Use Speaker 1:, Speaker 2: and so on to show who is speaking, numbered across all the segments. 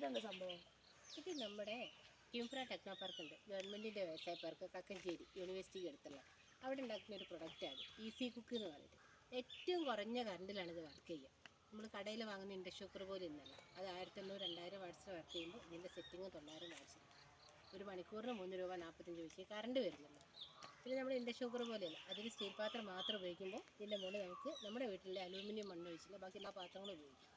Speaker 1: ഇതെന്താ സംഭവം?
Speaker 2: ഇത് നമ്മുടെ കിംഫ്ര ടെക്നോ പാർക്ക് ഉണ്ട്, ഗവൺമെൻറ്റിൻ്റെ വ്യവസായ പാർക്ക്, കക്കഞ്ചേരി യൂണിവേഴ്സിറ്റിക്ക് അടുത്തുള്ള. അവിടെ ഉണ്ടാക്കുന്ന ഒരു പ്രൊഡക്റ്റാണ് ഈസി കുക്ക് എന്ന് പറഞ്ഞിട്ട്. ഏറ്റവും കുറഞ്ഞ കറണ്ടിലാണ് ഇത് വർക്ക് ചെയ്യുക. നമ്മൾ കടയിൽ വാങ്ങുന്ന ഇൻഡക്ഷൻ കുക്കർ പോലെ ഒന്നല്ല. അത് 1500-2000 വാട്ട്സിൽ വർക്ക് ചെയ്യുമ്പോൾ ഇതിൻ്റെ സെറ്റിങ് 900 വാട്ട്സ്. ഒരു മണിക്കൂറിന് 3 രൂപ 45 പൈസ കറണ്ട് വരുന്നുള്ളൂ. പിന്നെ നമ്മൾ ഇൻഡക്ഷൻ കുക്കർ പോലെയല്ല, അതിൽ സ്റ്റീൽ പാത്രം മാത്രം ഉപയോഗിക്കുമ്പോൾ ഇതിൻ്റെ മുകളിൽ നമുക്ക് നമ്മുടെ വീട്ടിലെ അലൂമിനിയം മണ്ണ് ഒഴിച്ചില്ല ബാക്കി എല്ലാ പാത്രങ്ങളും ഉപയോഗിക്കാം.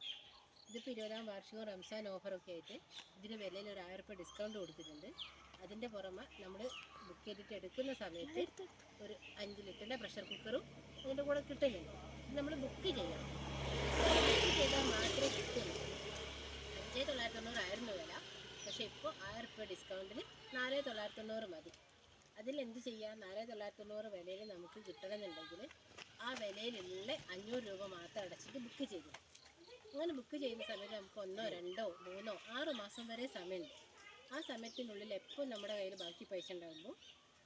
Speaker 2: ഇതിപ്പോൾ 20ാം വാർഷികവും റംസാൻ ഓഫറൊക്കെ ആയിട്ട് ഇതിന് വിലയിൽ ഒരു 1000 രൂപ ഡിസ്കൗണ്ട് കൊടുത്തിട്ടുണ്ട്. അതിൻ്റെ പുറമെ നമ്മൾ ബുക്ക് ചെയ്തിട്ട് എടുക്കുന്ന സമയത്ത് ഒരു 5 ലിറ്ററിൻ്റെ പ്രഷർ കുക്കറും അതിൻ്റെ കൂടെ കിട്ടുന്നുണ്ട്. ഇത് നമ്മൾ ബുക്ക് ചെയ്യണം. ബുക്ക് ചെയ്താൽ മാത്രമേ കിട്ടുള്ളൂ. 5990 വില, പക്ഷേ ഇപ്പോൾ 1000 രൂപ ഡിസ്കൗണ്ടിൽ 4990 മതി. അതിലെന്ത് ചെയ്യാം? 4990 വിലയിൽ നമുക്ക് കിട്ടണമെന്നുണ്ടെങ്കിൽ ആ വിലയിലുള്ള 500 രൂപ മാത്രം അടച്ചിട്ട് ബുക്ക് ചെയ്തു. അങ്ങനെ ബുക്ക് ചെയ്യുന്ന സമയത്ത് നമുക്ക് 1, 2, 3, 6 മാസം വരെ സമയമുണ്ട്. ആ സമയത്തിനുള്ളിൽ എപ്പോൾ നമ്മുടെ കയ്യിൽ ബാക്കി പൈസ ഉണ്ടാകുമ്പോൾ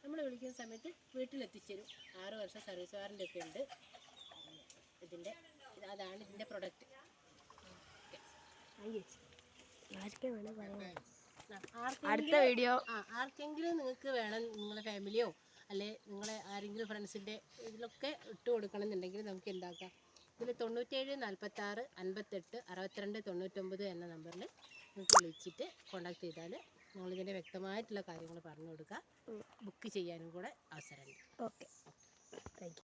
Speaker 2: നമ്മൾ വിളിക്കുന്ന സമയത്ത് വീട്ടിലെത്തിച്ചേരും. 6 വർഷം സർവീസ് വാറൻ്റി ഒക്കെ ഉണ്ട് ഇതിൻ്റെ. അതാണ് ഇതിൻ്റെ പ്രൊഡക്റ്റ്.
Speaker 1: അടുത്ത വീഡിയോ
Speaker 2: ആർക്കെങ്കിലും നിങ്ങൾക്ക് വേണം, നിങ്ങളുടെ ഫാമിലിയോ അല്ലെ നിങ്ങളെ ആരെങ്കിലും ഫ്രണ്ട്സിൻ്റെ ഇതിലൊക്കെ ഇട്ട് കൊടുക്കണം എന്നുണ്ടെങ്കിൽ നമുക്ക് എന്താക്കാം? ഇതിൽ 97 46 58 62 99 എന്ന നമ്പറിൽ നിങ്ങൾക്ക് വിളിച്ചിട്ട് കോൺടാക്ട് ചെയ്താൽ ഞങ്ങളിതിൻ്റെ വ്യക്തമായിട്ടുള്ള കാര്യങ്ങൾ പറഞ്ഞു കൊടുക്കുക. ബുക്ക് ചെയ്യാനും കൂടെ അവസരമുണ്ട്.
Speaker 1: Okay, thank you.